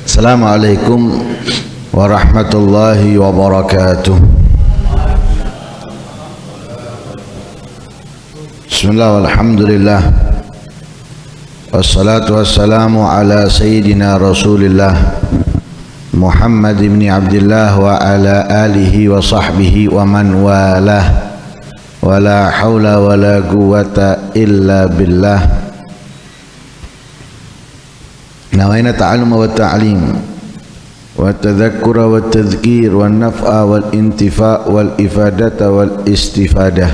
Assalamualaikum warahmatullahi wabarakatuh. Bismillah walhamdulillah wassalatu wassalamu ala sayyidina rasulillah Muhammad ibn Abdullah wa ala alihi wa sahbihi wa man walah wa la hawla wa la quwwata illa billah. Nawaina ta'alluma wa ta'lim wa tadhakkura wa tadhkir wa naf'a wal intifa' wal ifadata wal istifadah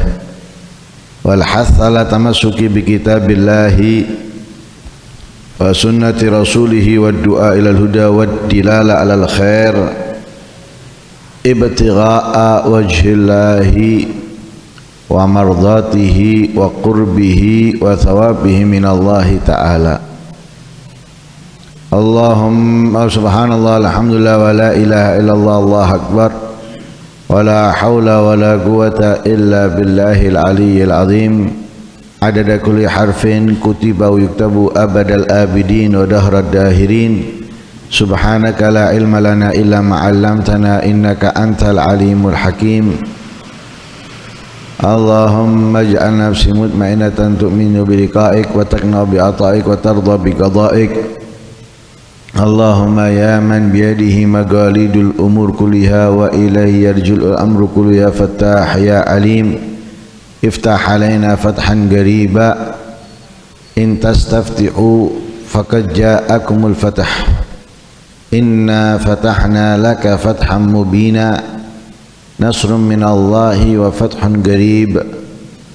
wal hatha ala tamassuki bi kitabillahi wa sunnati rasulihi wa du'a ilal huda wa dilala alal khair ibtigha'a wajhillahi wa mardatihi wa qurbihi wa thawabihi minallahi ta'ala. Allahumma subhanallah alhamdulillah wa la ilaha illallah Allahu akbar wa la hawla wa la quwwata illa billahil aliyyil azim adada kulli harfin kutiba wa yuktabu abadal abidin wa dahrad dahirin subhanaka la ilma lana illa ma 'allamtana innaka antal alimul hakim. Allahumma ij'al nafsi mutmainnatan tu'minu bi liqa'ik wa taqna bi ata'ik wa tarda bi qada'ik. Allahumma ya man biyadihi magalidul umur kulliha wa ilayhi yarjul amru kullu ya fattah ya alim iftah alaina fathan qariba in tastaftihu faqad ja'akumul fath inna fatahna laka fathan mubina nasrun minallahi wa fathun qarib.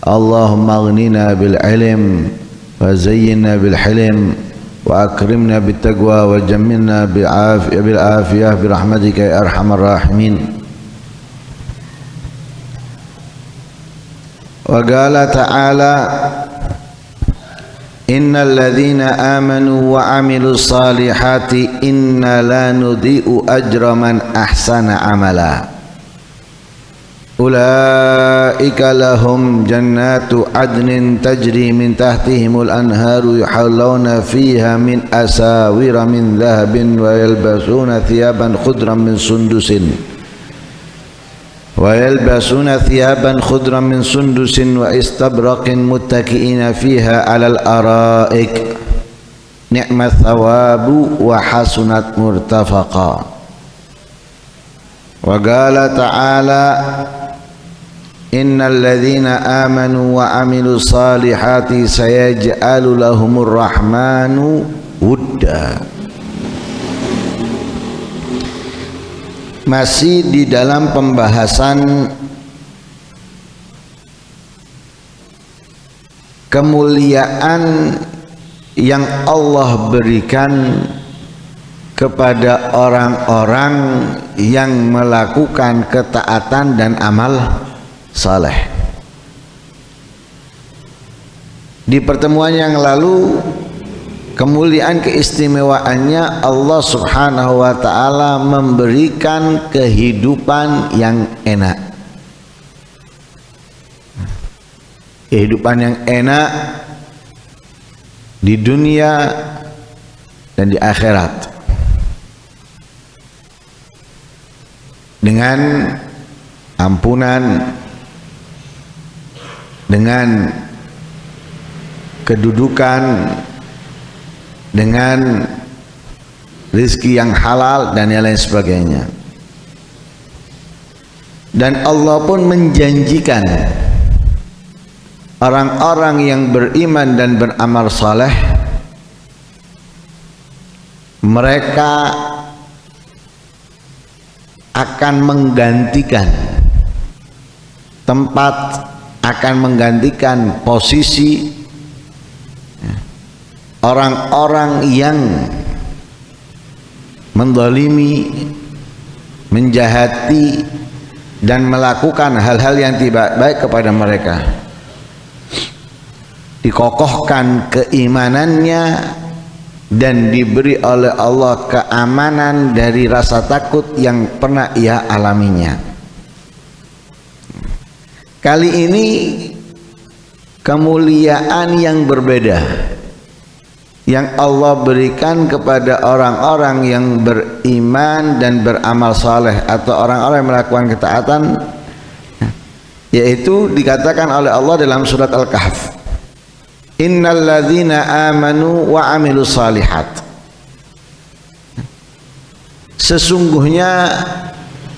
Allahumma aghnina bil ilm wa zayyinna bil hilm wa akrimna bit taqwa wa jammilna bil afiyah bi rahmatika ya arhamar rahimin. Wa qala ta'ala innal ladzina amanu wa 'amilus salihati inna la nudhi'u ajra man ahsana amala ulaika lahum jannatu adnin tajri min tahtihimul anharu yuhallawna fiha min asawira min dhahabin wa yalbasuna thiyaban khudran min sundusin wa istabraqin muttaki'ina fiha alal araik ni'mat thawabu wa hasunat murtafaqa. Wa qala ta'ala innal ladzina amanu wa 'amilus salihati sayaj'alu lahumur rahmanu wudda. Masih di dalam pembahasan kemuliaan yang Allah berikan kepada orang-orang yang melakukan ketaatan dan amal saleh. Di pertemuan yang lalu kemuliaan keistimewaannya Allah subhanahu wa ta'ala memberikan kehidupan yang enak, kehidupan yang enak di dunia dan di akhirat dengan ampunan, dengan kedudukan, dengan rizki yang halal dan yang lain sebagainya. Dan Allah pun menjanjikan orang-orang yang beriman dan beramal saleh, mereka akan menggantikan tempat, akan menggantikan posisi orang-orang yang menzalimi, menjahati dan melakukan hal-hal yang tidak baik kepada mereka. Dikokohkan keimanannya dan diberi oleh Allah keamanan dari rasa takut yang pernah ia alaminya. Kali ini kemuliaan yang berbeda. yang Allah berikan kepada orang-orang yang beriman dan beramal saleh atau orang-orang yang melakukan ketaatan, yaitu dikatakan oleh Allah dalam surat Al-Kahf, innal ladzina amanu wa amilus salihat, sesungguhnya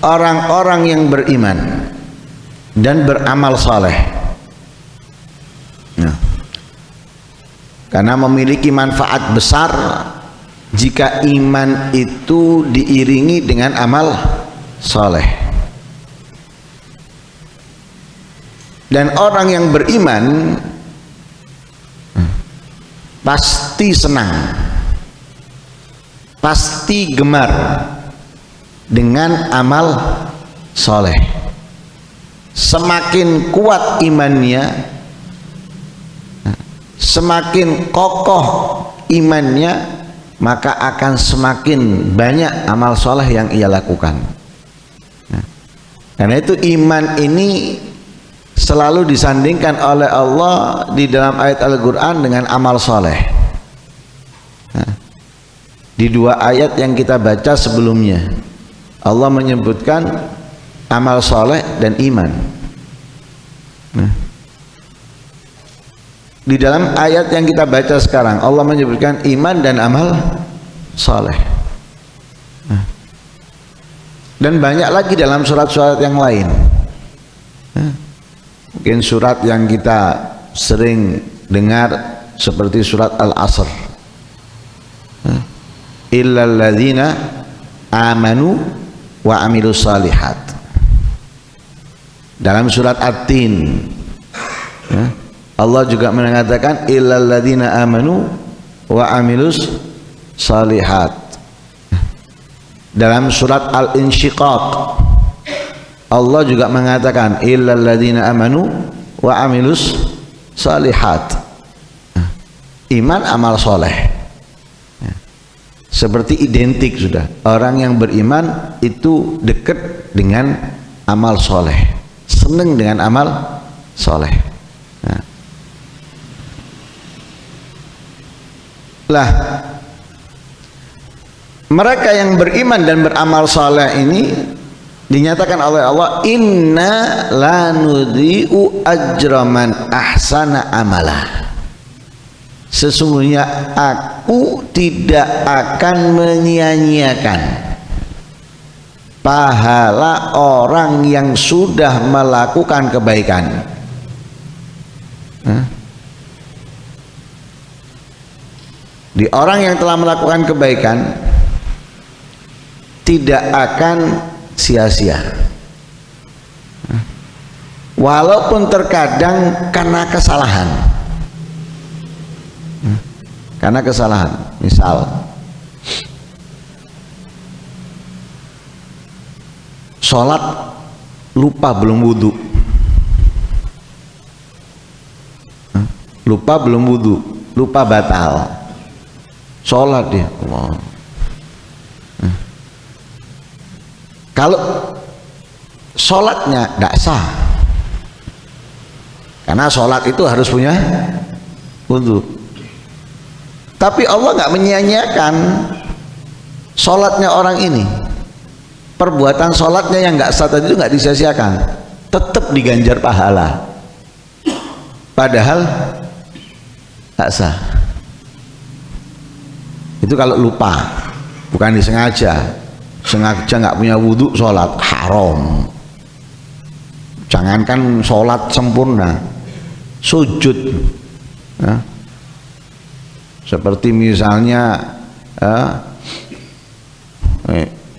orang-orang yang beriman dan beramal saleh. Nah, karena memiliki manfaat besar jika iman itu diiringi dengan amal saleh. Dan orang yang beriman pasti senang, pasti gemar dengan amal saleh. Semakin kuat imannya, semakin kokoh imannya, maka akan semakin banyak amal soleh yang ia lakukan. Karena itu iman ini selalu disandingkan oleh Allah di dalam ayat Al-Quran dengan amal soleh. Di dua ayat yang kita baca sebelumnya, Allah menyebutkan amal soleh dan iman. Di dalam ayat yang kita baca sekarang, Allah menyebutkan iman dan amal saleh. Dan banyak lagi dalam surat-surat yang lain. Mungkin surat yang kita sering dengar seperti surat Al-Asr, illal ladzina amanu wa amilus salihat. Dalam surat At-Tin, Allah juga mengatakan illal ladzina amanu wa amilus salihat. Dalam surat Al-Insyiqaq, Allah juga mengatakan illal ladzina amanu wa amilus salihat. Iman amal soleh seperti identik sudah. Orang yang beriman itu dekat dengan amal soleh, senang dengan amal soleh. Lah, mereka yang beriman dan beramal saleh ini dinyatakan oleh Allah, inna la nudhi'u ajra man ahsana amalah. Sesungguhnya aku tidak akan menyia-nyiakan pahala orang yang sudah melakukan kebaikan. Di orang yang telah melakukan kebaikan tidak akan sia-sia, walaupun terkadang karena kesalahan. Karena kesalahan, misal sholat lupa belum wudhu, lupa belum wudhu, lupa batal sholat dia. Allah. Kalau sholatnya tidak sah, karena sholat itu harus punya wudhu. Tapi Allah nggak menyia-nyiakan sholatnya orang ini. Perbuatan sholatnya yang nggak sah tadi itu nggak disia-siakan, tetap diganjar pahala. Padahal nggak sah. Itu kalau lupa, bukan disengaja. Sengaja nggak punya wudhu sholat, haram. Jangankan sholat sempurna, sujud, ya. Seperti misalnya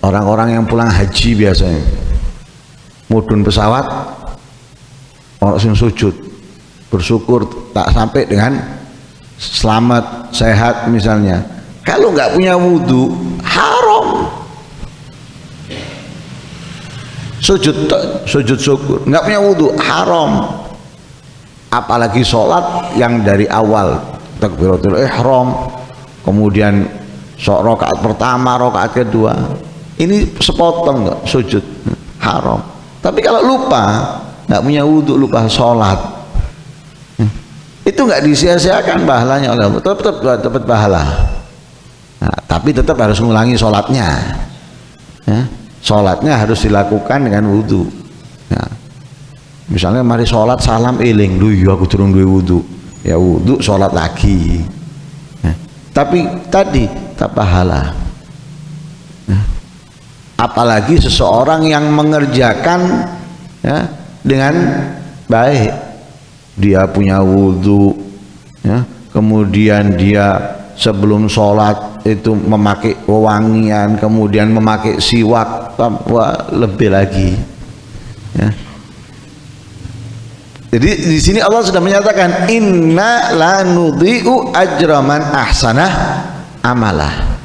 orang-orang yang pulang haji biasanya mudun pesawat, orang yang sujud bersyukur tak sampai dengan selamat sehat misalnya. Kalau nggak punya wudhu, haram. Sujud syukur nggak punya wudhu, haram. Apalagi sholat yang dari awal takbiratul ihram, kemudian rakaat pertama, rakaat kedua, ini sepotong nggak sujud, haram. Tapi kalau lupa, nggak punya wudhu, lupa sholat, itu nggak disia-siakan pahalanya oleh Allah, tetap dapat pahala. Nah, tapi tetap harus mengulangi sholatnya. Ya, sholatnya harus dilakukan dengan wudhu. Ya. Misalnya mari sholat salam eling, iya aku turun duwe wudhu, ya wudhu sholat lagi. Ya. Tapi tadi tak pahala. Ya. Apalagi seseorang yang mengerjakan ya, dengan baik, dia punya wudhu, ya, kemudian dia sebelum sholat itu memakai wewangian, kemudian memakai siwak, wah, lebih lagi. Ya. Jadi di sini Allah sudah menyatakan inna la nudhi'u ajra man ahsanah amalah.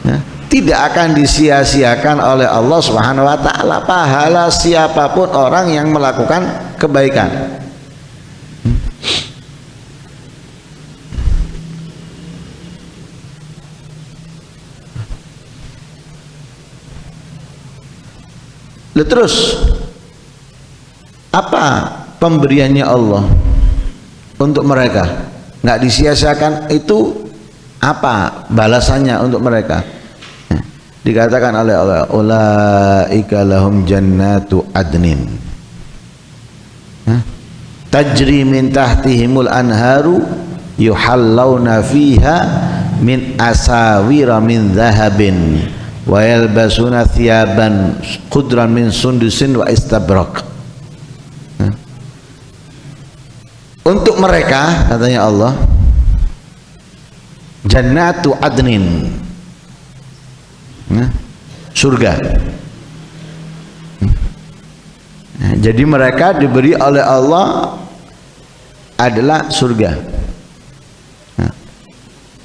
Ya. Tidak akan disia-siakan oleh Allah Subhanahu wa taala pahala siapapun orang yang melakukan kebaikan. Terus apa pemberiannya Allah untuk mereka? Nggak disia-siakan itu apa balasannya untuk mereka? Dikatakan oleh Allah, ulaika lahum jannatu adnin tajri min tahtihimul anharu yuhallawna fiha min asawira min dhahabin wa yalbasuna thiyaban qudran min sundusin wa istabrak. Untuk mereka, katanya Allah, jannatu adnin, surga. Jadi mereka diberi oleh Allah adalah surga,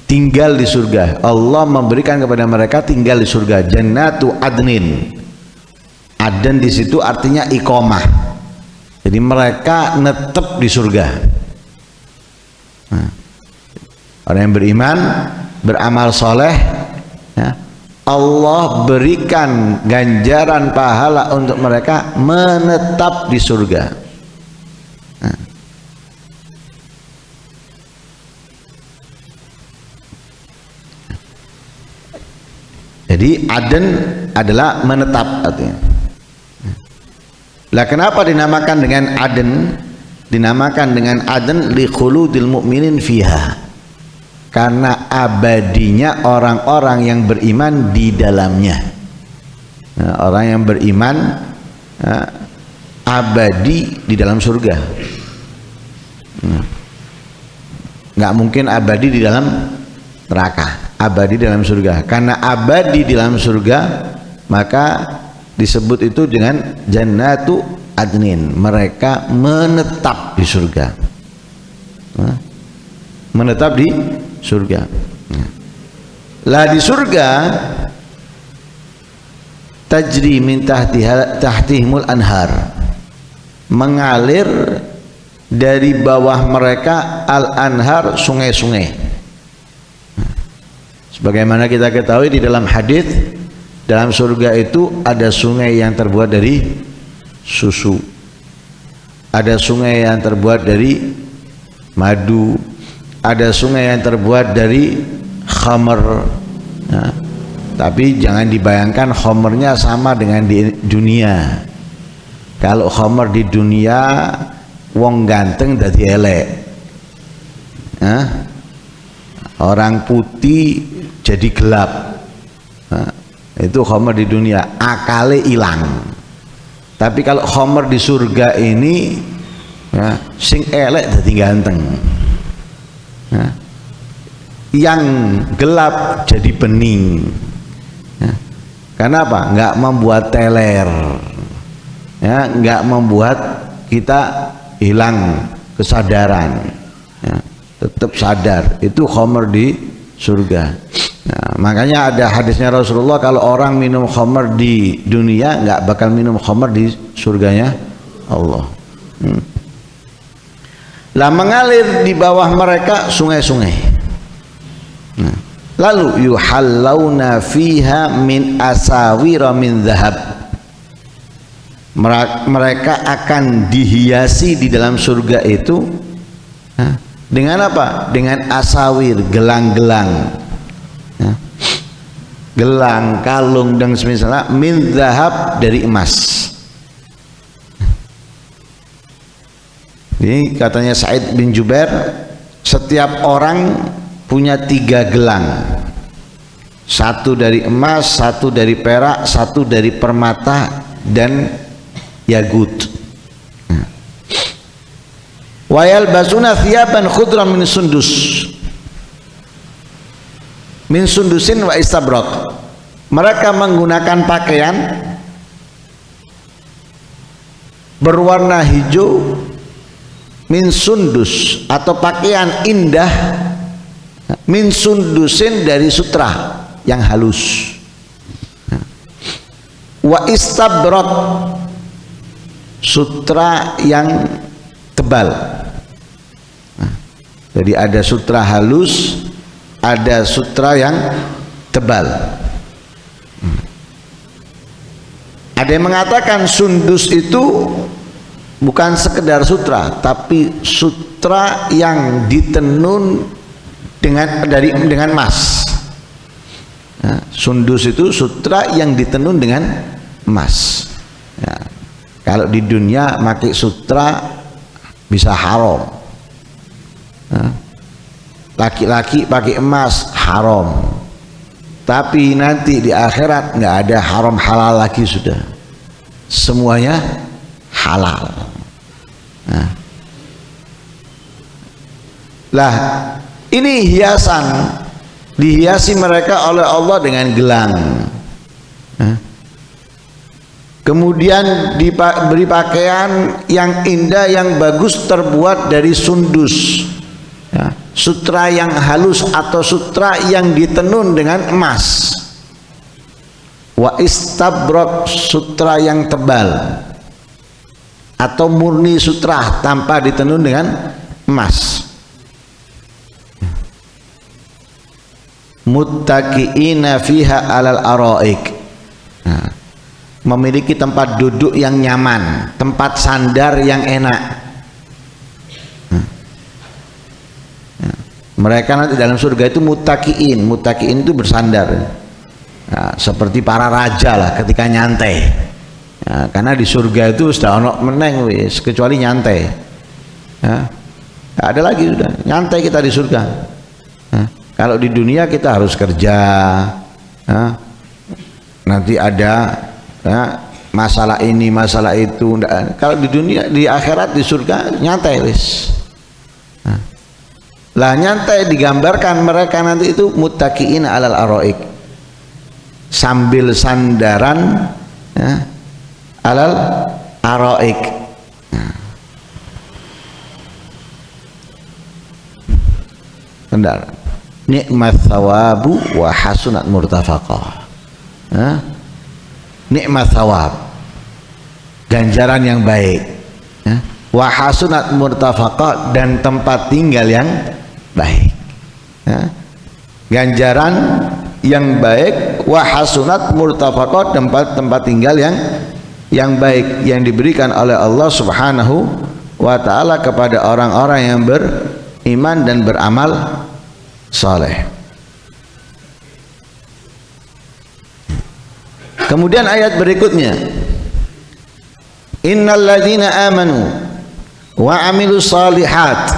tinggal di surga. Allah memberikan kepada mereka tinggal di surga, jannatu adnin. Aden di situ artinya iqamah, jadi mereka netep di surga. Orang yang beriman, beramal soleh, ya, Allah berikan ganjaran pahala untuk mereka menetap di surga. Jadi aden adalah menetap artinya. Lah kenapa dinamakan dengan aden? Dinamakan dengan aden li khuludil mu'minin fiha. Karena abadinya orang-orang yang beriman di dalamnya. Nah, orang yang beriman abadi di dalam surga. Nggak mungkin abadi di dalam neraka, abadi di dalam surga. Karena abadi di dalam surga, maka disebut itu dengan jannatu adnin. Mereka menetap di surga. Menetap di surga. Lah di surga tajri min tahtihimul anhar, mengalir dari bawah mereka al anhar, sungai-sungai. Sebagaimana kita ketahui di dalam hadis, dalam surga itu ada sungai yang terbuat dari susu, ada sungai yang terbuat dari madu, ada sungai yang terbuat dari khamr. Nah, tapi jangan dibayangkan khamrnya sama dengan di dunia. Kalau khamr di dunia wong ganteng dadi elek, orang putih jadi gelap. Nah, itu khamr di dunia, akale hilang. Tapi kalau khamr di surga ini, ya, sing elek dadi ganteng. Ya. Yang gelap jadi bening. Ya. Karena apa? Nggak membuat teler, ya, nggak membuat kita hilang kesadaran, ya, tetap sadar. Itu khamr di surga. Nah, makanya ada hadisnya Rasulullah, kalau orang minum khamr di dunia nggak bakal minum khamr di surganya Allah. Lah mengalir di bawah mereka sungai-sungai. Nah, lalu yuhallawna fiha min asawira min dhahab. Mereka akan dihiasi di dalam surga itu Dengan apa? Dengan asawir, gelang-gelang, ya. Gelang, kalung dan semisalnya, min zahab, dari emas. Jadi katanya Sa'id bin Jubair, setiap orang punya 3 gelang, 1 dari emas, 1 dari perak, 1 dari permata dan yagut. Wa yalbasuna thiyaban khudran min sundusin wa istabrak. Mereka menggunakan pakaian berwarna hijau, min sundus, atau pakaian indah, min sundusin, dari sutra yang halus, wa istabrak, sutra yang tebal. Jadi ada sutra halus, ada sutra yang tebal. Ada yang mengatakan sundus itu bukan sekedar sutra, tapi sutra yang ditenun dengan emas. Nah, sundus itu sutra yang ditenun dengan emas. Ya, kalau di dunia pakai sutra bisa haram. Laki-laki pakai emas haram, tapi nanti di akhirat nggak ada haram halal lagi, sudah semuanya halal. Lah ini hiasan, dihiasi mereka oleh Allah dengan gelang. Kemudian diberi pakaian yang indah, yang bagus, terbuat dari sundus, ya, sutra yang halus atau sutra yang ditenun dengan emas. Wa istabrak, sutra yang tebal atau murni sutra tanpa ditenun dengan emas. Muttaqiina fiha alal araik, memiliki tempat duduk yang nyaman, tempat sandar yang enak. Mereka nanti dalam surga itu muttaqiin, muttaqiin itu bersandar, seperti para raja lah ketika nyantai. Karena di surga itu sudah ono meneng wis, kecuali nyantai. Ada lagi sudah nyantai kita di surga. Kalau di dunia kita harus kerja, nanti ada masalah ini masalah itu. Kalau di dunia, di akhirat, di surga nyantai wis. Lah nyantai digambarkan mereka nanti itu muttaqiin alal araik, sambil sandaran, ya, alal araik. Benar. Nikmat thawabu wa hasunat murtafaqah. Nikmat thawab, ganjaran yang baik, wa hasunat murtafaqah, dan tempat tinggal yang baik. Ganjaran yang baik, wa hasunat murtafaqah, tempat tinggal yang baik yang diberikan oleh Allah Subhanahu wa taala kepada orang-orang yang beriman dan beramal saleh. Kemudian ayat berikutnya, innal ladzina amanu wa amilus salihat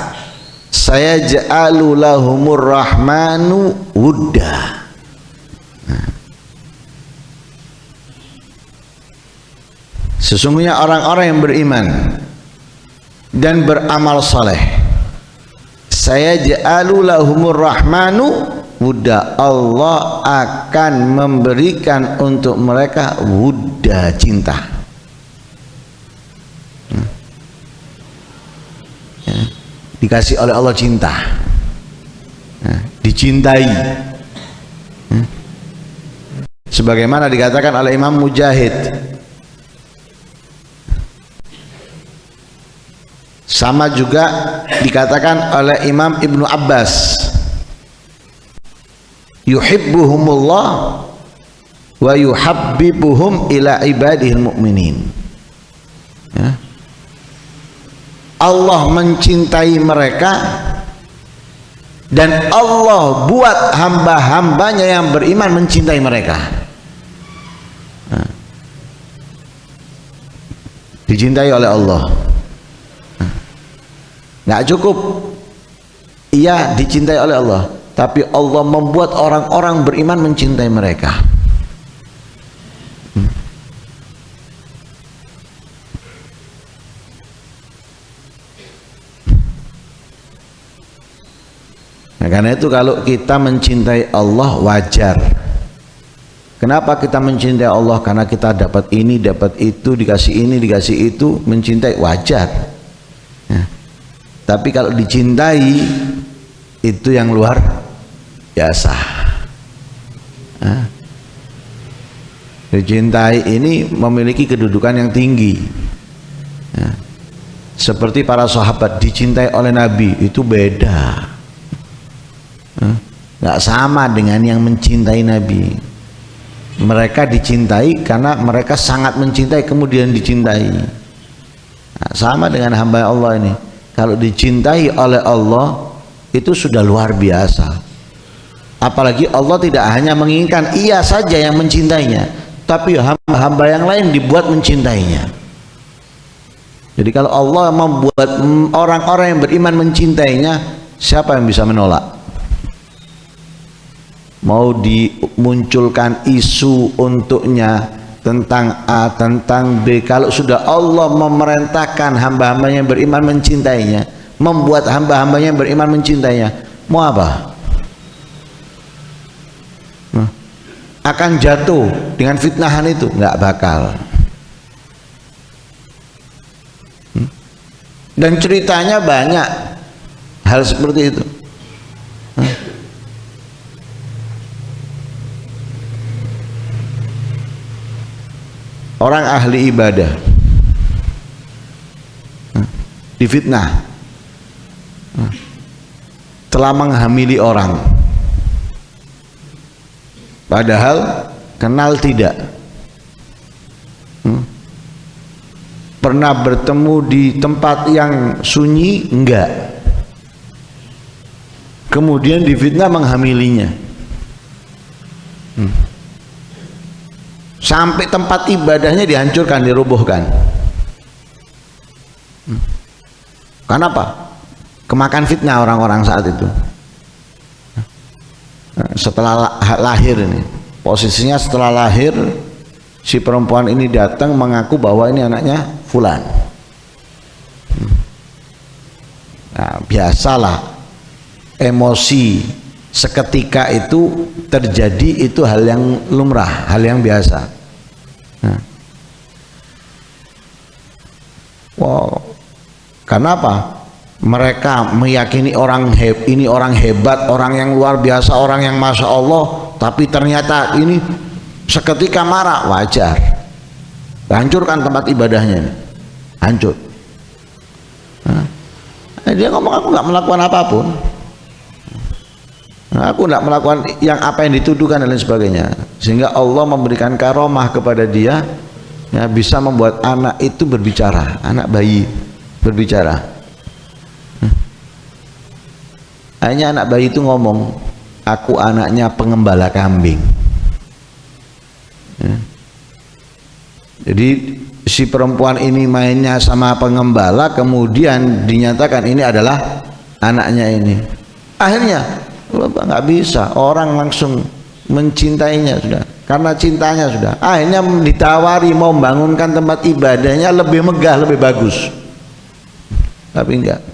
sayaj'alu lahumur rahmanu wudda. Sesungguhnya orang-orang yang beriman dan beramal saleh, sayaj'alu lahumur rahmanu wudda, Allah akan memberikan untuk mereka wudda, cinta. Dikasih oleh Allah cinta, dicintai, sebagaimana dikatakan oleh Imam Mujahid, sama juga dikatakan oleh Imam Ibnu Abbas, yuhibbuhumullah wa yuhabbibuhum ila ibadihil mu'minin. Allah mencintai mereka Dan Allah buat hamba-hambanya yang beriman mencintai mereka. Dicintai oleh Allah. Nggak cukup ia dicintai oleh Allah, tapi Allah membuat orang-orang beriman mencintai mereka. Nah, karena itu kalau kita mencintai Allah wajar. Kenapa kita mencintai Allah? Karena kita dapat ini, dapat itu, dikasih ini, dikasih itu, mencintai wajar. Nah, tapi kalau dicintai itu yang luar biasa. Nah, dicintai ini memiliki kedudukan yang tinggi. Nah, seperti para sahabat dicintai oleh Nabi itu beda. Nggak sama dengan yang mencintai Nabi. Mereka dicintai karena mereka sangat mencintai kemudian dicintai. Nah, sama dengan hamba Allah ini. Kalau dicintai oleh Allah itu sudah luar biasa. Apalagi Allah tidak hanya menginginkan ia saja yang mencintainya, tapi hamba-hamba yang lain dibuat mencintainya. Jadi kalau Allah membuat orang-orang yang beriman mencintainya, siapa yang bisa menolak? Mau dimunculkan isu untuknya tentang A, tentang B, kalau sudah Allah memerintahkan hamba-hambanya yang beriman mencintainya, membuat hamba-hambanya yang beriman mencintainya, mau apa? Akan jatuh dengan fitnahan itu? Nggak bakal. Dan ceritanya banyak hal seperti itu. Orang ahli ibadah difitnah telah menghamili orang, padahal kenal tidak, pernah bertemu di tempat yang sunyi enggak, kemudian difitnah menghamilinya. Sampai tempat ibadahnya dihancurkan, dirobohkan. Karena apa? Kemakan fitnah orang-orang saat itu. Setelah lahir ini, posisinya setelah lahir, si perempuan ini datang mengaku bahwa ini anaknya fulan. Nah, biasalah emosi seketika itu terjadi, itu hal yang lumrah, hal yang biasa. Nah. Wow. Karena apa? Mereka meyakini ini orang hebat, orang yang luar biasa, orang yang masya Allah, tapi ternyata ini seketika marah, wajar. Hancurkan tempat ibadahnya, hancur. Nah. Dia ngomong, aku nggak melakukan apapun. Aku tidak melakukan yang apa yang dituduhkan dan lain sebagainya, sehingga Allah memberikan karomah kepada dia, ya, bisa membuat anak itu berbicara, anak bayi berbicara. Akhirnya anak bayi itu ngomong, aku anaknya pengembala kambing. Ya. Jadi si perempuan ini mainnya sama pengembala, kemudian dinyatakan ini adalah anaknya ini. Akhirnya nggak bisa, orang langsung mencintainya sudah, karena cintanya sudah. Akhirnya ditawari mau membangunkan tempat ibadahnya lebih megah, lebih bagus, tapi enggak.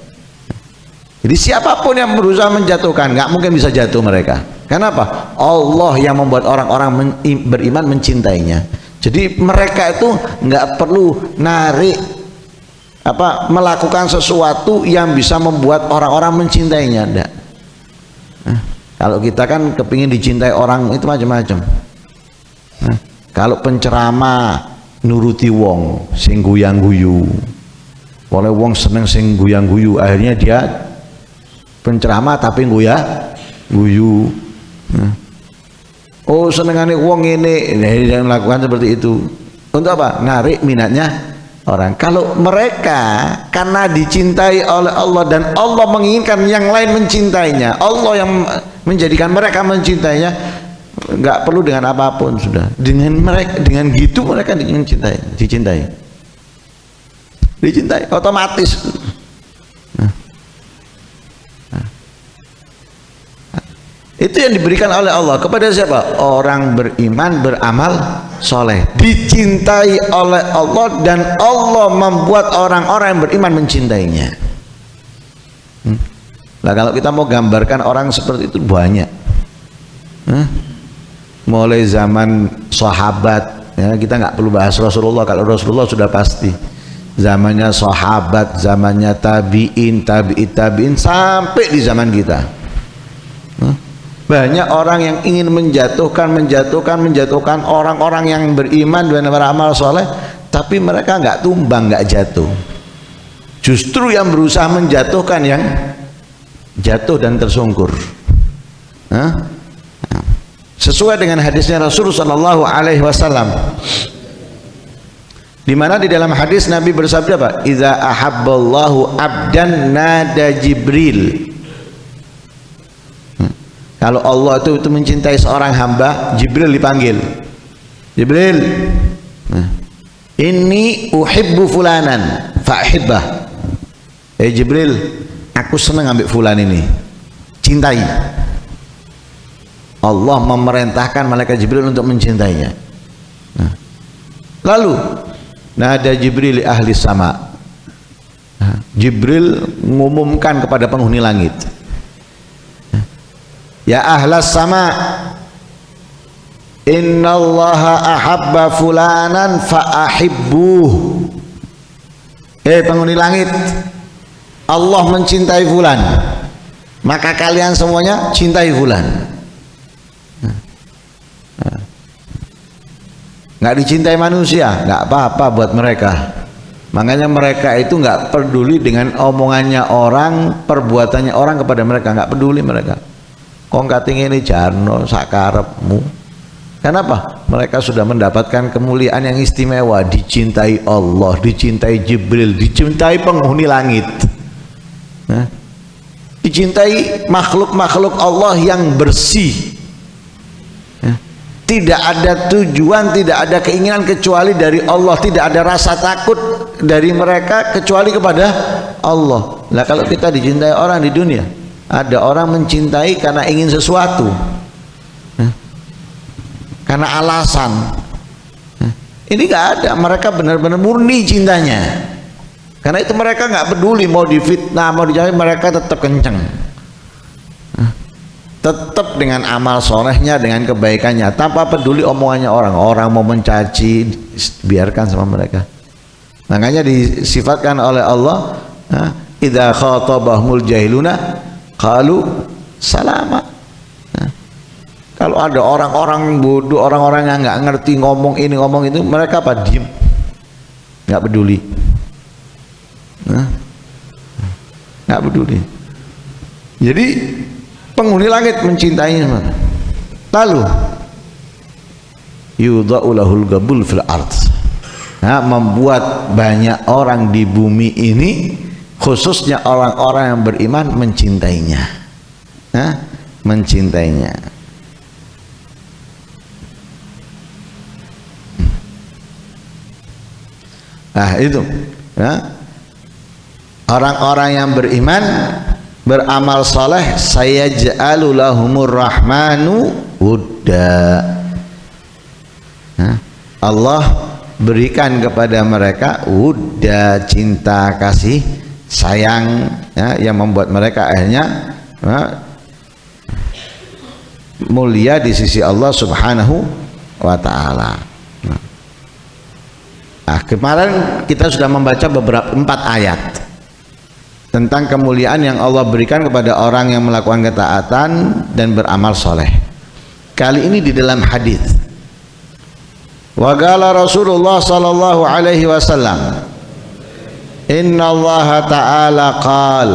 Jadi siapapun yang berusaha menjatuhkan, nggak mungkin bisa jatuh mereka. Kenapa? Allah yang membuat orang-orang beriman mencintainya. Jadi mereka itu nggak perlu narik melakukan sesuatu yang bisa membuat orang-orang mencintainya. Enggak. Kalau kita kan kepingin dicintai orang itu macam-macam. Kalau penceramah nuruti wong sing guyang-guyu, oleh wong seneng sing guyang-guyu, akhirnya dia penceramah tapi guyu. Oh senengane wong ini, dia melakukan seperti itu. Untuk apa? Narik minatnya orang. Kalau mereka karena dicintai oleh Allah dan Allah menginginkan yang lain mencintainya, Allah yang menjadikan mereka mencintainya, nggak perlu dengan apapun sudah. Dengan gitu mereka dicintai otomatis. Itu yang diberikan oleh Allah kepada siapa? Orang beriman, beramal soleh, dicintai oleh Allah dan Allah membuat orang-orang yang beriman mencintainya. Nah, kalau kita mau gambarkan orang seperti itu banyak. Mulai zaman sahabat, ya, kita nggak perlu bahas Rasulullah. Kalau Rasulullah sudah pasti. Zamannya sahabat, zamannya tabi'in, tabi'in sampai di zaman kita. Banyak orang yang ingin menjatuhkan orang-orang yang beriman dan beramal soleh, tapi mereka nggak tumbang, nggak jatuh. Justru yang berusaha menjatuhkan yang jatuh dan tersungkur. Sesuai dengan hadisnya Rasulullah SAW, di mana di dalam hadis Nabi bersabda apa? Iza ahabballahu abdan nada Jibril. Kalau Allah itu mencintai seorang hamba, Jibril dipanggil. Jibril, inni uhibbu fulanan fa'hibbah. Jibril, aku senang ambil fulan ini, cintai. Allah memerintahkan malaikat Jibril untuk mencintainya. Lalu nada Jibril li ahli sama. Jibril mengumumkan kepada penghuni langit, ya ahlas sama, innallaha ahabba fulanan fa'ahibbuh. Penghuni langit, Allah mencintai fulan, maka kalian semuanya cintai fulan. Nggak dicintai manusia, nggak apa-apa buat mereka. Makanya mereka itu nggak peduli dengan omongannya orang, perbuatannya orang kepada mereka, nggak peduli mereka. Kong kating ini jarno sakarepmu. Kenapa? Mereka sudah mendapatkan kemuliaan yang istimewa, dicintai Allah, dicintai Jibril, dicintai penghuni langit, dicintai makhluk-makhluk Allah yang bersih. Tidak ada tujuan, tidak ada keinginan kecuali dari Allah, tidak ada rasa takut dari mereka kecuali kepada Allah. Nah, kalau kita dicintai orang di dunia, ada orang mencintai karena ingin sesuatu, karena alasan. Ini nggak ada, mereka benar-benar murni cintanya. Karena itu mereka nggak peduli mau difitnah, mau dijauhi, mereka tetap kenceng. Tetap dengan amal solehnya, dengan kebaikannya, tanpa peduli omongannya orang. Orang mau mencaci, biarkan sama mereka. Makanya disifatkan oleh Allah, idza khatabahumul jahiluna qalu salama. Kalau ada orang-orang bodoh, orang-orang yang nggak ngerti ngomong ini ngomong itu, mereka apa? Diem, nggak peduli, nggak peduli. Jadi penghuni langit mencintainya. Lalu yudha'u lahul gabul fil ard, membuat banyak orang di bumi ini, khususnya orang-orang yang beriman, mencintainya, mencintainya. Itu orang-orang yang beriman, beramal saleh, sayaj'alu lahumur rahmanu wudda. Allah berikan kepada mereka wudda, cinta, kasih sayang, yang membuat mereka akhirnya mulia di sisi Allah Subhanahu wa ta'ala. Kemarin kita sudah membaca beberapa 4 ayat tentang kemuliaan yang Allah berikan kepada orang yang melakukan ketaatan dan beramal soleh. Kali ini di dalam hadis, wa qala Rasulullah sallallahu alaihi wasallam, inna Allah ta'ala qal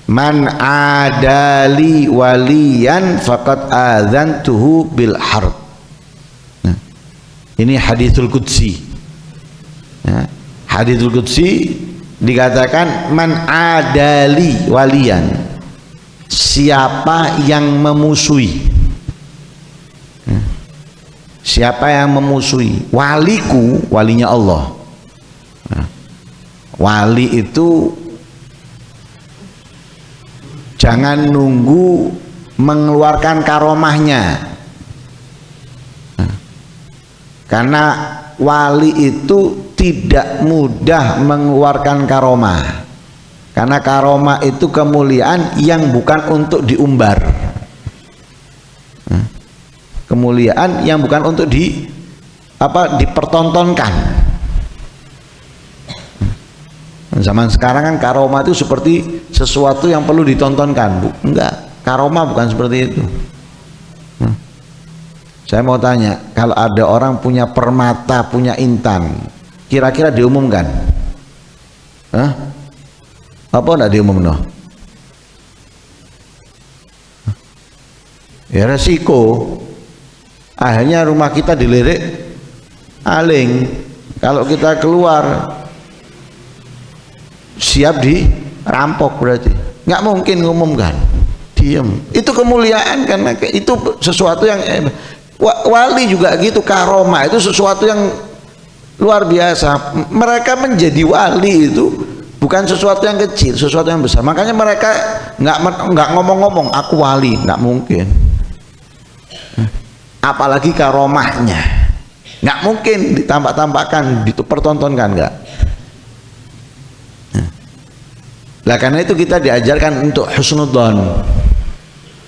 man adali waliyan faqad adzantuhu bil harb. Ini haditsul qudsi, Haditsul qudsi dikatakan man adali waliyan, siapa yang memusuhi, siapa yang memusuhi waliku, walinya Allah. Wali itu jangan nunggu mengeluarkan karomahnya, karena wali itu tidak mudah mengeluarkan karomah, karena karomah itu kemuliaan yang bukan untuk diumbar, kemuliaan yang bukan untuk dipertontonkan. Zaman sekarang kan karomah itu seperti sesuatu yang perlu ditontonkan, Bu. Enggak, karomah bukan seperti itu. Saya mau tanya, kalau ada orang punya permata, punya intan, kira-kira diumumkan? Apa enggak diumumkan? Ya resiko. Akhirnya rumah kita dilirik aling. Kalau kita keluar siap dirampok, berarti nggak mungkin ngumumkan, diem. Itu kemuliaan, karena itu sesuatu yang wali juga gitu, karomah itu sesuatu yang luar biasa. Mereka menjadi wali itu bukan sesuatu yang kecil, sesuatu yang besar. Makanya mereka nggak ngomong-ngomong aku wali, nggak mungkin. Apalagi karomahnya nggak mungkin ditambah-tambahkan, dipertontonkan, nggak. Nah, karena itu kita diajarkan untuk husnudzon,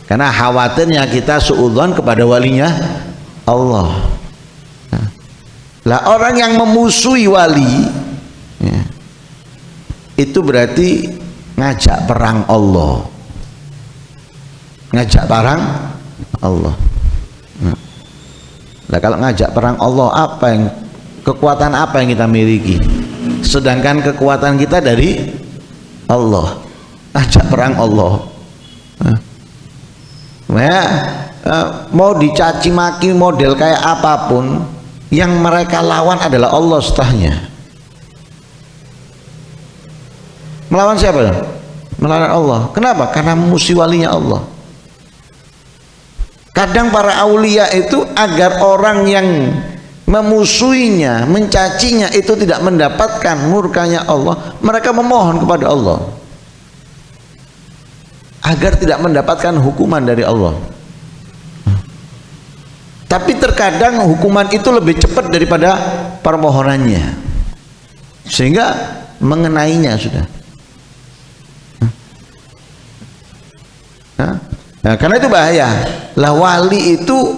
karena khawatirnya kita suudzon kepada walinya Allah. Lah orang yang memusuhi wali ya, itu berarti ngajak perang Allah, ngajak perang Allah. Nah, kalau ngajak perang Allah, apa yang kekuatan apa yang kita miliki? Sedangkan kekuatan kita dari Allah. Ajak perang Allah. Mau dicaci maki model kayak apapun, yang mereka lawan adalah Allah setahnya. Melawan siapa? Melawan Allah. Kenapa? Karena musuh walinya Allah. Kadang para aulia itu agar orang yang memusuhinya, mencacinya itu tidak mendapatkan murkanya Allah, mereka memohon kepada Allah agar tidak mendapatkan hukuman dari Allah. Tapi terkadang hukuman itu lebih cepat daripada permohonannya, sehingga mengenainya sudah. Nah, karena itu bahaya. Lah wali itu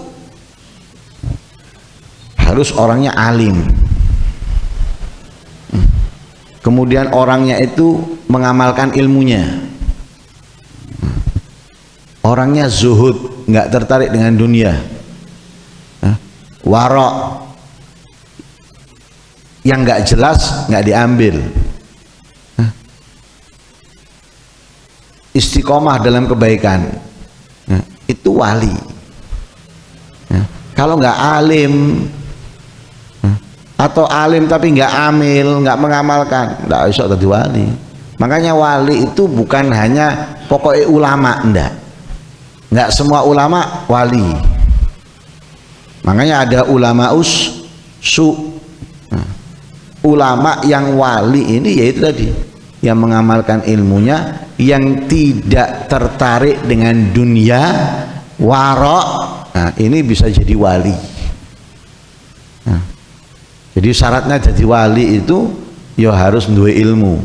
harus orangnya alim, kemudian orangnya itu mengamalkan ilmunya, orangnya zuhud, nggak tertarik dengan dunia, warok, yang nggak jelas nggak diambil, istiqomah dalam kebaikan, itu wali. Kalau nggak alim atau alim tapi nggak amil, nggak mengamalkan, nggak bisa jadi wali. Makanya wali itu bukan hanya pokoknya ulama, nggak semua ulama wali. Makanya ada ulama ulama yang wali ini yaitu tadi yang mengamalkan ilmunya, yang tidak tertarik dengan dunia, warok. Nah, ini bisa jadi wali. Jadi syaratnya jadi wali itu ya harus duwe ilmu,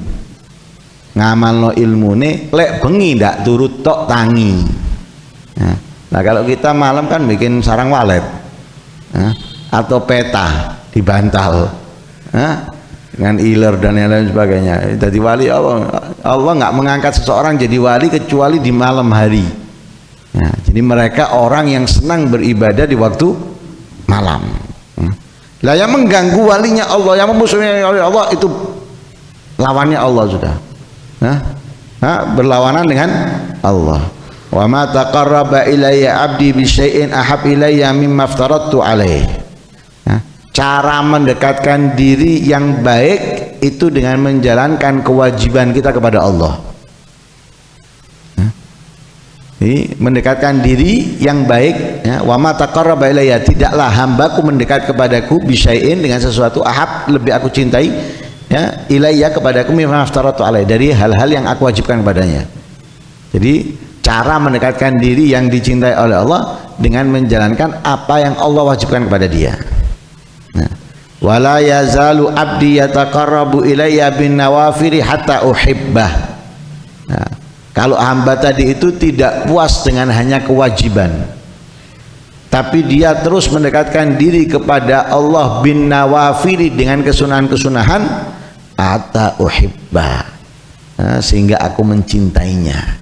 ngamalno ilmune, lek bengi ndak turut tok tangi. Nah kalau kita malam kan bikin sarang walet, atau peta di bantal, dengan iler dan lain sebagainya. Jadi wali Allah nggak mengangkat seseorang jadi wali kecuali di malam hari. Jadi mereka orang yang senang beribadah di waktu malam. Lah yang mengganggu walinya Allah, yang memusuhi Allah, itu lawannya Allah sudah. Berlawanan dengan Allah. Wa ma taqarraba ilayya 'abdi bi syai'in ahab ilayya mimma aftaradtu alaihi. Cara mendekatkan diri yang baik itu dengan menjalankan kewajiban kita kepada Allah. Jadi mendekatkan diri yang baik, ya, wa ma taqarraba ilayya, tidaklah hambaku mendekat kepadaku bisyai'in dengan sesuatu ahab, lebih aku cintai, ya, ilayya kepadaku mimma aftaratu alaihi, dari hal-hal yang aku wajibkan kepadanya. Jadi cara mendekatkan diri yang dicintai oleh Allah dengan menjalankan apa yang Allah wajibkan kepada dia. Nah, wala yazalu abdi yataqarrabu ilayya bin nawafiri hatta uhibbah. Nah, kalau hamba tadi itu tidak puas dengan hanya kewajiban, tapi dia terus mendekatkan diri kepada Allah bin nawafiri dengan kesunahan-kesunahan, hatta uhibbah, nah, sehingga aku mencintainya.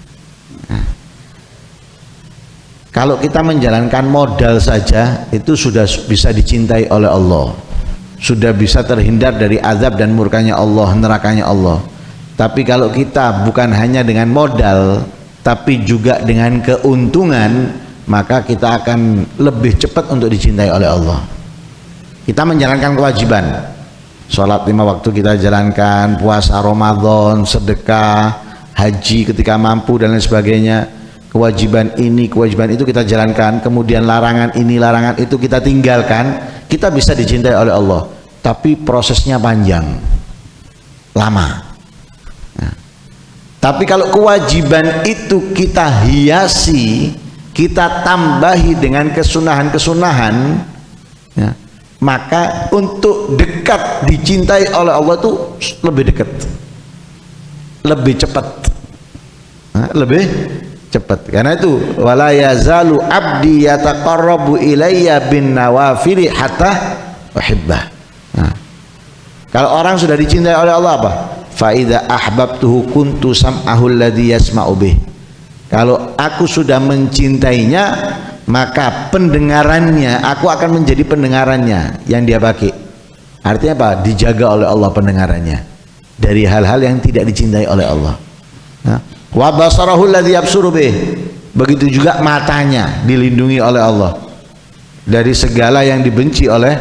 Nah, kalau kita menjalankan modal saja itu sudah bisa dicintai oleh Allah, sudah bisa terhindar dari azab dan murkanya Allah, nerakanya Allah. Tapi kalau kita bukan hanya dengan modal tapi juga dengan keuntungan, maka kita akan lebih cepat untuk dicintai oleh Allah. Kita menjalankan kewajiban, sholat 5 waktu kita jalankan, puasa Ramadan, sedekah, haji ketika mampu dan lain sebagainya. Kewajiban ini, kewajiban itu kita jalankan, kemudian larangan ini, larangan itu kita tinggalkan, kita bisa dicintai oleh Allah. Tapi prosesnya panjang, lama. Tapi kalau kewajiban itu kita hiasi, kita tambahi dengan kesunahan-kesunahan, ya, maka untuk dekat dicintai oleh Allah itu lebih dekat, lebih cepat, lebih cepat. Karena itu wala yazalu abdi yataqarrabu ilayya bin nawafili hatta uhibbah. Nah, kalau orang sudah dicintai oleh Allah apa? Fa idza ahbabtuhu kuntu sam'ahu alladhi yasma'u bih. Kalau aku sudah mencintainya, maka pendengarannya, aku akan menjadi pendengarannya yang dia pakai. Artinya apa? Dijaga oleh Allah pendengarannya dari hal-hal yang tidak dicintai oleh Allah. Wa basarahu alladhi yabsuru bih. Begitu juga matanya dilindungi oleh Allah dari segala yang dibenci oleh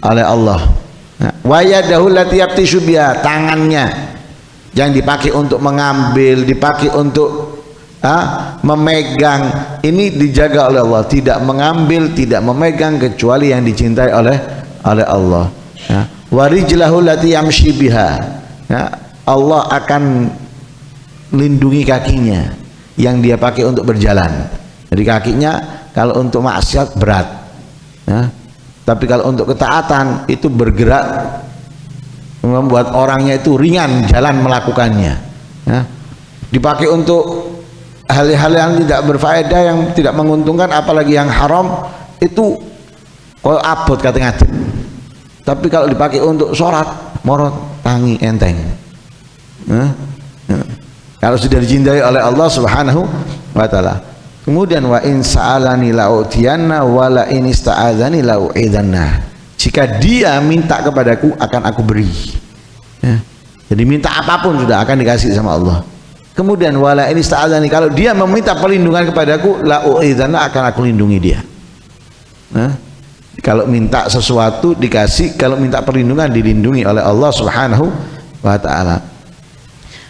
Allah. Wa yadahu allati yabtishu biha, tangannya yang dipakai untuk mengambil, dipakai untuk memegang, ini dijaga oleh Allah, tidak mengambil, tidak memegang kecuali yang dicintai oleh Allah. Wa rijlahu allati yamshi biha, Allah akan lindungi kakinya yang dia pakai untuk berjalan. Jadi kakinya kalau untuk maksiat berat, tapi kalau untuk ketaatan itu bergerak, membuat orangnya itu ringan jalan melakukannya. Dipakai untuk hal-hal yang tidak berfaedah, yang tidak menguntungkan, apalagi yang haram, itu kalau abot kata ngadep. Tapi kalau dipakai untuk sholat, morot tangi enteng. Kalau sudah dicintai oleh Allah Subhanahu wa ta'ala. Kemudian wa in sa'alani la'utiyanna wa la in ista'adzani la'u'idzanna. Jika dia minta kepadaku akan aku beri. Jadi minta apapun sudah akan dikasih sama Allah. Kemudian wa la in ista'adzani, kalau dia meminta perlindungan kepadaku, la'u'idzanna, akan aku lindungi dia. Kalau minta sesuatu dikasih, kalau minta perlindungan dilindungi oleh Allah Subhanahu wa ta'ala.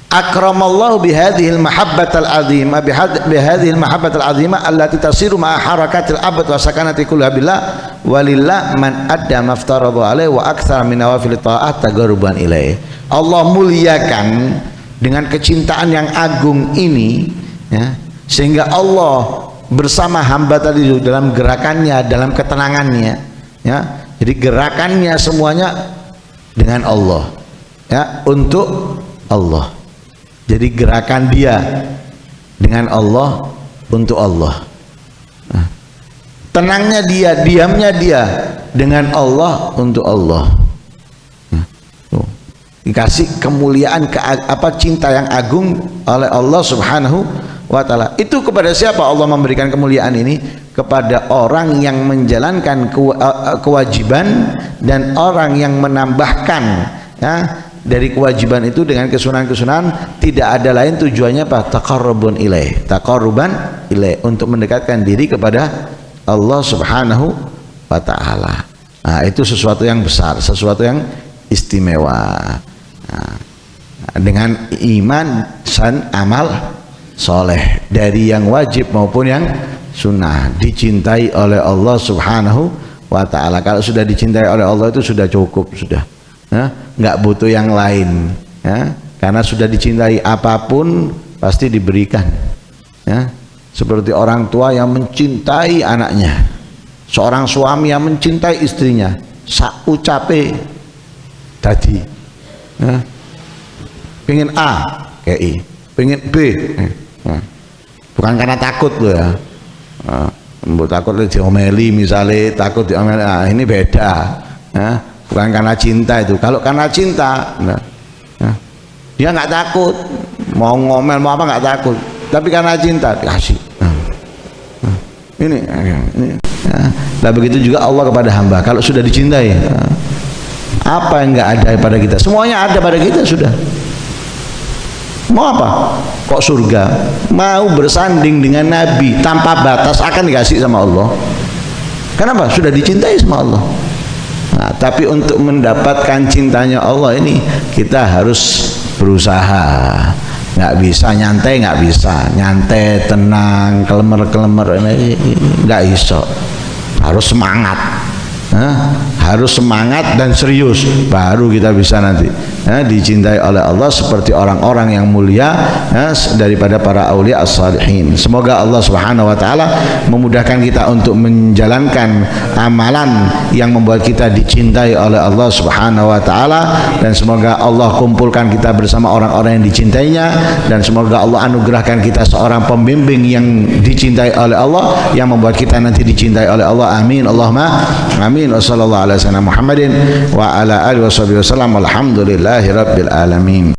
Akramallahu bihadhil mahabbatal azimah, bihadhil mahabbatal azimah allati tasiru ma'a harakatil abad wa sakanati kullaha billah walillah man adda maftaradu alaihi wa aktsara min nawafil ta'at taqarruban ilaihi. Allah muliakan dengan kecintaan yang agung ini, ya, sehingga Allah bersama hamba tadi dalam gerakannya, dalam ketenangannya, ya. Jadi gerakannya semuanya dengan Allah, ya, untuk Allah. Jadi gerakan dia dengan Allah, untuk Allah. Tenangnya dia, diamnya dia dengan Allah, untuk Allah. Dikasih kemuliaan, cinta yang agung oleh Allah Subhanahu wa ta'ala. Itu kepada siapa Allah memberikan kemuliaan ini? Kepada orang yang menjalankan kewajiban dan orang yang menambahkan, ya, dari kewajiban itu dengan kesunahan-kesunahan, tidak ada lain tujuannya apa? Taqarrubun ilaih, taqarruban ilaih, untuk mendekatkan diri kepada Allah Subhanahu wa ta'ala. Nah, itu sesuatu yang besar, sesuatu yang istimewa. dengan iman dan amal soleh dari yang wajib maupun yang sunnah, dicintai oleh Allah Subhanahu wa ta'ala. Kalau sudah dicintai oleh Allah itu sudah cukup, sudah nggak butuh yang lain ya. Karena sudah dicintai, apapun pasti diberikan ya. Seperti orang tua yang mencintai anaknya, seorang suami yang mencintai istrinya, sak ucape tadi ya. Pengen A kayak I, pengen B bukan karena takut loh ya. Takut diomeli misalnya, takut diomeli, ini beda ya. Bukan karena cinta itu. Kalau karena cinta dia nggak takut, mau ngomel mau apa nggak takut, tapi karena cinta kasih. Ini nah begitu juga Allah kepada hamba. Kalau sudah dicintai, apa yang nggak ada pada kita, semuanya ada pada kita sudah. Mau apa? Kok surga? Mau bersanding dengan Nabi tanpa batas akan dikasih sama Allah. Kenapa? Sudah dicintai sama Allah. Nah, tapi untuk mendapatkan cintanya Allah ini kita harus berusaha. Nggak bisa nyantai, nggak bisa nyantai tenang kelemer ini nggak iso. Harus semangat. Harus semangat dan serius, baru kita bisa nanti dicintai oleh Allah seperti orang-orang yang mulia daripada para aulia as-salihin. Semoga Allah Subhanahu wa taala memudahkan kita untuk menjalankan amalan yang membuat kita dicintai oleh Allah Subhanahu wa taala, dan semoga Allah kumpulkan kita bersama orang-orang yang dicintainya, dan semoga Allah anugerahkan kita seorang pembimbing yang dicintai oleh Allah yang membuat kita nanti dicintai oleh Allah. Amin Allahumma amin. Wassallallahu ala sayyidina Muhammadin wa ala alihi wasallam. Alhamdulillahi rabbil alamin.